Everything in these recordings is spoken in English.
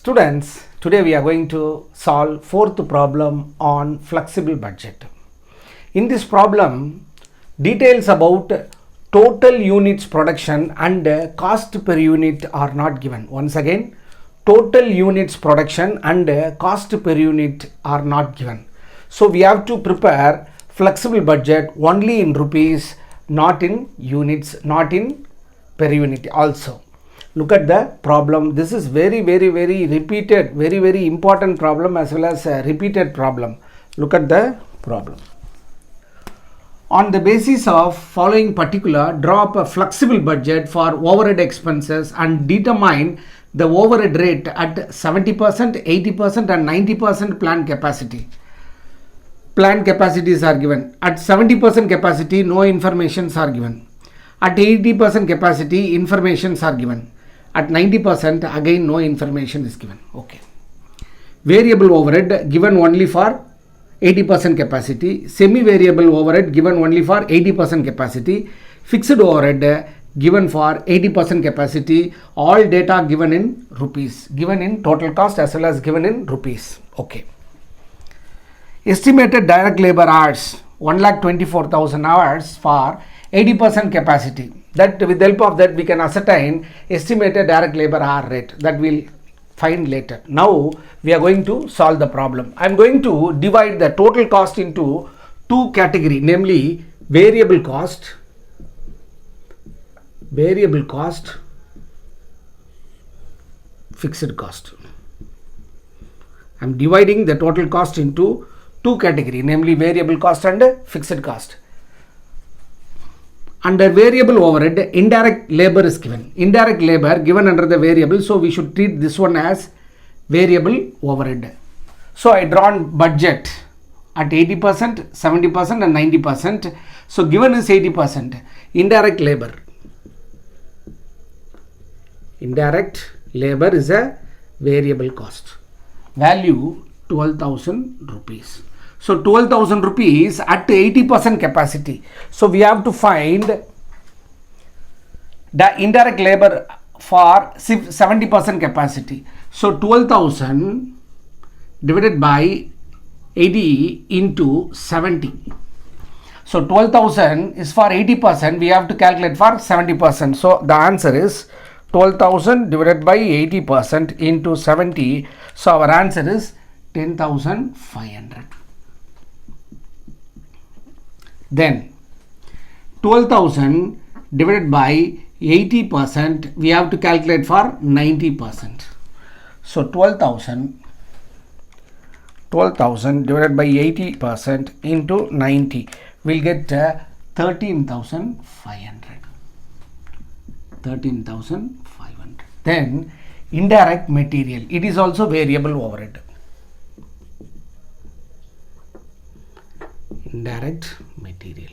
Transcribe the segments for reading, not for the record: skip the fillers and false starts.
Students, today we are going to solve fourth problem on flexible budget. In this problem, details about total units production and cost per unit are not given. Once again, total units production and cost per unit are not given. So we have to prepare flexible budget only in rupees, not in units, not in per unit also. Look at the problem. This is very repeated, very important problem as well as a repeated problem. Look at the problem. On the basis of following particular, draw up a flexible budget for overhead expenses and determine the overhead rate at 70%, 80% and 90% planned capacity. Planned capacities are given. At 70% capacity, no informations are given. At 80% capacity, informations are given. At 90%, again no information is given. Okay. Variable overhead given only for 80% capacity. Semi-variable overhead given only for 80% capacity. Fixed overhead given for 80% capacity. All data given in rupees. Given in total cost as well as given in rupees. Okay. Estimated direct labor hours 1,24,000 hours for 80% capacity. That with the help of that we can ascertain estimated direct labor hour rate, that we'll find later. Now we are going to solve the problem. I am going to divide the total cost into two categories, namely variable cost, fixed cost. I am dividing the total cost into two categories, namely variable cost and fixed cost. Under variable overhead, indirect labor is given. Indirect labor given under the variable, so we should treat this one as variable overhead. So I drawn budget at 80%, 70% and 90%. So given is 80%. Indirect labor. Indirect labor is a variable cost. Value 12,000 rupees. So 12,000 rupees at 80% capacity. So we have to find the indirect labor for 70% capacity. So 12,000 divided by 80 into 70. So 12,000 is for 80%. We have to calculate for 70%. So the answer is 12,000 divided by 80% into 70. So our answer is 10,500. Then 12,000 divided by 80%, we have to calculate for 90%. So 12,000 divided by 80% into 90, we'll get 13,500. 13,500. Then indirect material, it is also variable overhead. Indirect material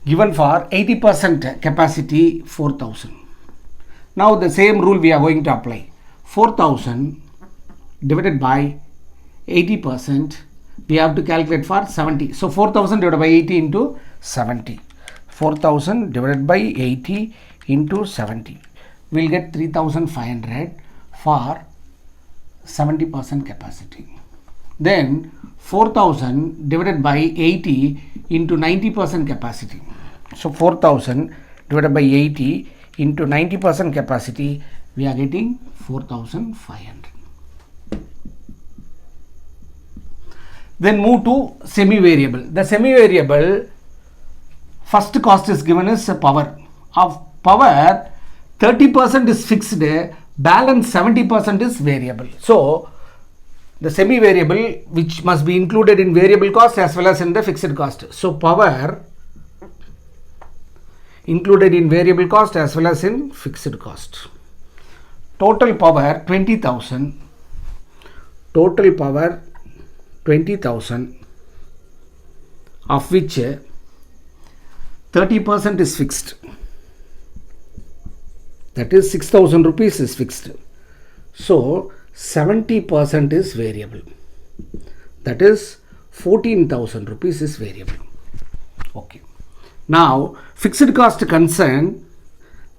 given for 80% capacity, 4,000. Now the same rule we are going to apply. 4,000 divided by 80%, we have to calculate for 70. So 4,000 divided by 80 into 70. 4,000 divided by 80 into 70. We will get 3,500 for 70% capacity. Then 4,000 divided by 80 into 90% capacity. So 4,000 divided by 80 into 90% capacity, we are getting 4,500. Then move to semi-variable. The semi-variable first cost is given as power. Of power, 30% is fixed, balance 70% is variable. So the semi-variable which must be included in variable cost as well as in the fixed cost. So power included in variable cost as well as in fixed cost. Total power 20,000. Total power 20,000, of which 30% is fixed. That is 6,000 rupees is fixed. So 70% is variable. That is 14,000 rupees is variable. Okay. Now fixed cost concern,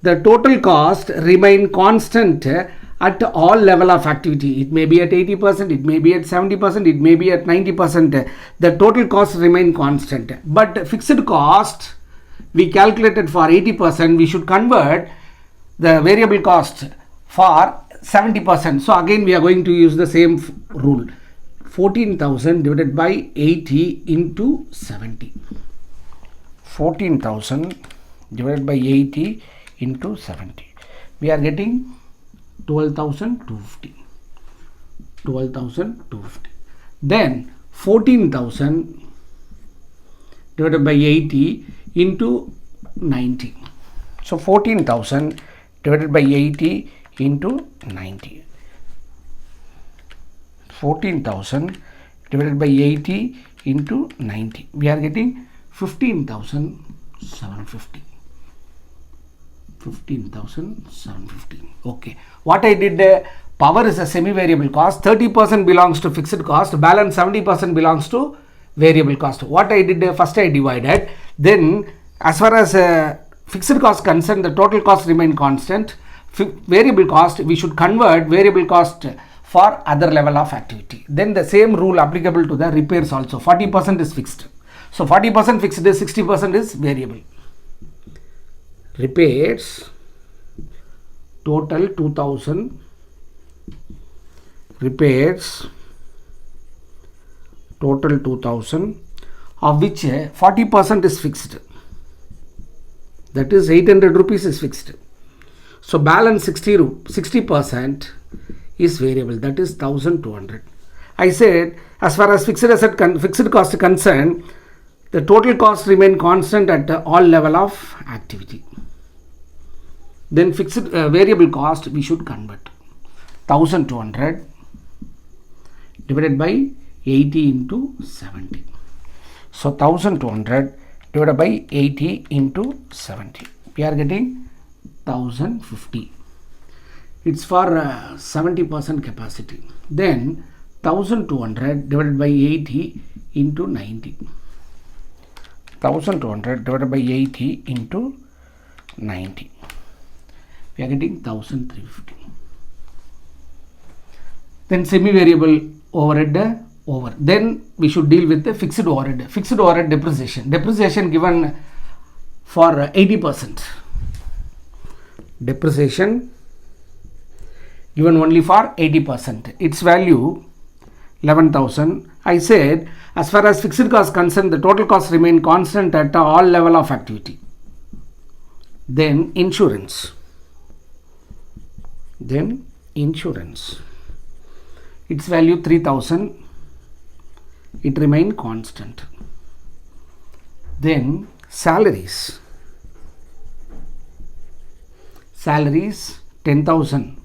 the total cost remain constant at all level of activity. It may be at 80%, it may be at 70%, it may be at 90%. The total cost remain constant. But fixed cost, we calculated for 80%, we should convert the variable cost for 70%. So again we are going to use the same rule. 14,000 divided by 80 into 70. 14,000 divided by 80 into 70. We are getting 12,250. 12,250. Then 14,000 divided by 80 into 90. So 14,000 divided by 80 into 90. 14,000 divided by 80 into 90. We are getting 15,750. 15,750. Okay. What I did, power is a semi-variable cost. 30% belongs to fixed cost. Balance 70% belongs to variable cost. What I did, first I divided. Then as far as fixed cost concerned, the total cost remain constant. Variable cost, we should convert variable cost for other level of activity. Then the same rule applicable to the repairs also. 40% is fixed. So 40% fixed is 60% is variable. Repairs total 2,000. Repairs total 2,000, of which 40% is fixed. That is 800 rupees is fixed. So balance 60% is variable, that is 1,200. I said as far as fixed cost concerned, the total cost remain constant at all level of activity. Then fixed variable cost we should convert. 1,200 divided by 80 into 70. So 1,200 divided by 80 into 70. We are getting 1,050. It's for 70% capacity. Then 1,200 divided by 80 into 90. 1,200 divided by 80 into 90. We are getting 1,350. Then semi-variable overhead over. Then we should deal with the fixed overhead. Fixed overhead depreciation. Depreciation given for 80%. Depreciation given only for 80%. Its value 11,000. I said as far as fixed cost concerned, the total cost remain constant at all level of activity. Then insurance. Then insurance. Its value 3,000. It remain constant. Then salaries. Salaries 10,000.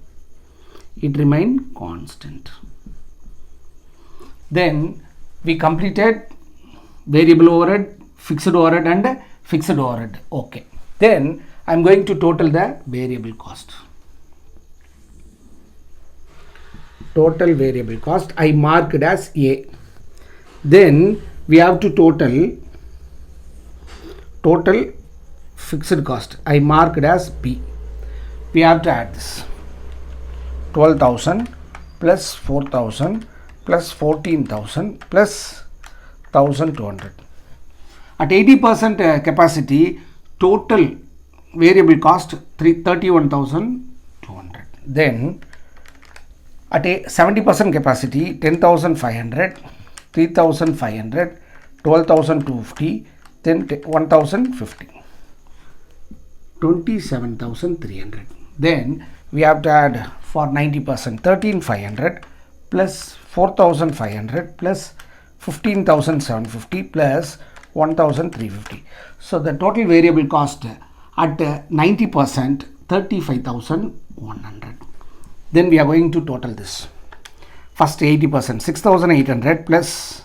It remain constant. Then we completed variable overhead, fixed overhead and fixed overhead. Okay. Then I am going to total the variable cost. Total variable cost I marked as A. Then we have to total fixed cost. I marked as B. We have to add this. 12,000 plus 4,000 plus 14,000 plus 1,200. At 80% capacity, total variable cost 31,200. Then at a 70% capacity, 10,500, 3,500, 12,250, then 1,050. 27,300. Then we have to add for 90%, 13,500 plus 4,500 plus 15,750 plus 1,350. So the total variable cost at 90%, 35,100. Then we are going to total this. First 80%, 6,800 plus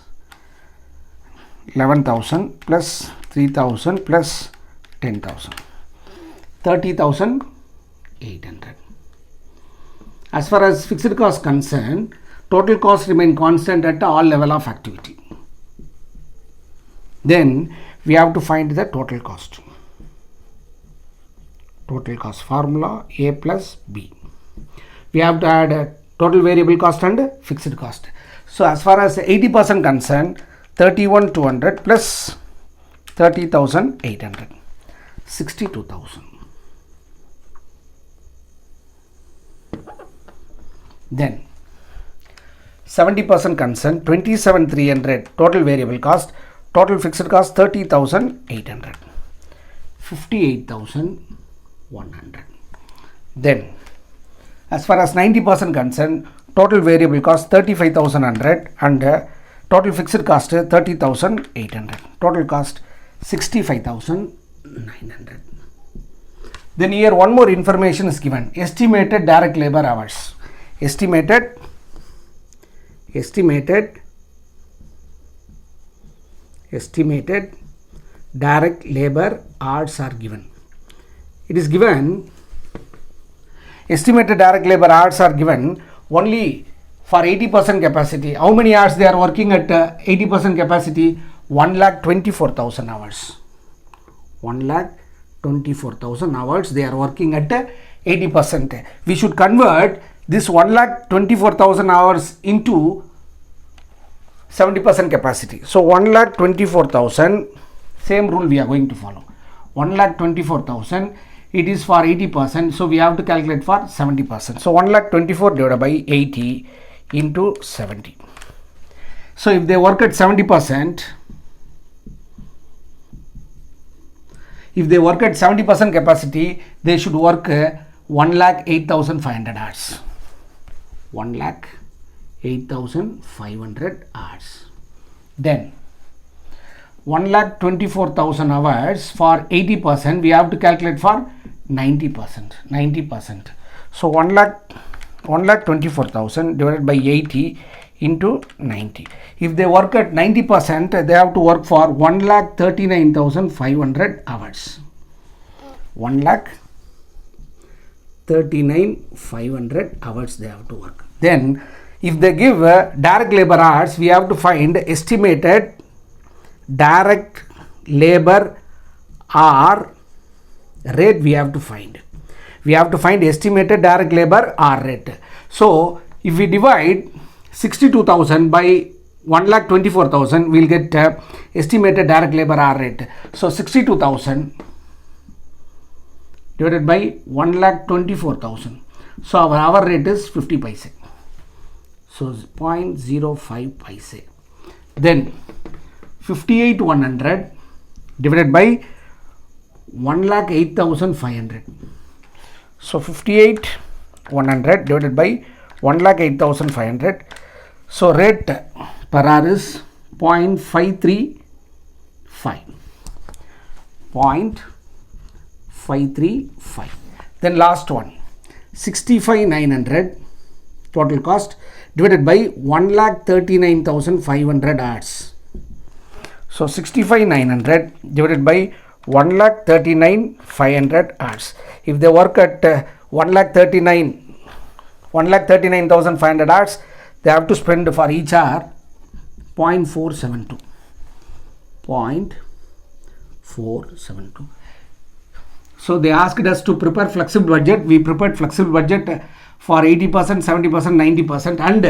11,000 plus 3,000 plus 10,000. 30,800. As far as fixed cost concerned, total cost remain constant at all level of activity. Then we have to find the total cost. total cost formula A plus B. We have to add total variable cost and fixed cost. So as far as 80% concerned, 31,200 plus 30,800, 62,000. Then 70% concerned, 27,300 total variable cost, total fixed cost 30,800, 58,100. Then as far as 90% concerned, total variable cost 35,100 and total fixed cost 30,800. Total cost 65,900. Then here one more information is given. Estimated direct labor hours. Estimated direct labor hours are given. It is given, estimated direct labor hours are given only for 80% capacity. How many hours they are working at 80% capacity? 1,24,000 hours. 1,24,000 hours they are working at 80%. We should convert this 1,24,000 hours into 70% capacity. So 1,24,000, same rule we are going to follow. 1,24,000, it is for 80%, so we have to calculate for 70%. So 1,24,000 divided by 80 into 70. So if they work at 70%, if they work at 70% capacity, they should work 1,08,500 hours. 1,08,500 hours. Then 1,24,000 hours for 80%, we have to calculate for 90%. So 1,24,000 divided by 80 into 90. If they work at 90%, they have to work for 1,39,500 hours. 1,39,500 hours they have to work. Then if they give direct labor hours, we have to find estimated direct labor hour rate. We have to find estimated direct labor hour rate. So if we divide 62,000 by 1,24,000, we will get estimated direct labor hour rate. So 62,000 divided by 1,24,000. So our hour rate is 50 paise. So 0.05 paise. Then 58,100 divided by 1,08,500. So 58,100 divided by 1,08,500. So rate per hour is 0.535. 0.535. Then last one, 65,900 total cost divided by 1,39,500 hours. So 65,900 divided by 1,39,500 hours. If they work at 1,39,500 hours, they have to spend for each hour 0.472. 0.472. So they asked us to prepare flexible budget. We prepared flexible budget for 80%, 70%, 90%, and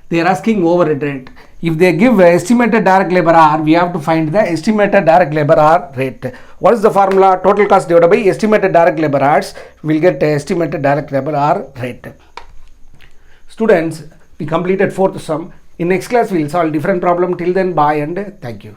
they are asking overhead rate. If they give estimated direct labor hour, we have to find the estimated direct labor hour rate. What is the formula? Total cost divided by estimated direct labor hours. We will get estimated direct labor hour rate. Students, we completed fourth sum. In next class, we will solve different problem. Till then, bye and thank you.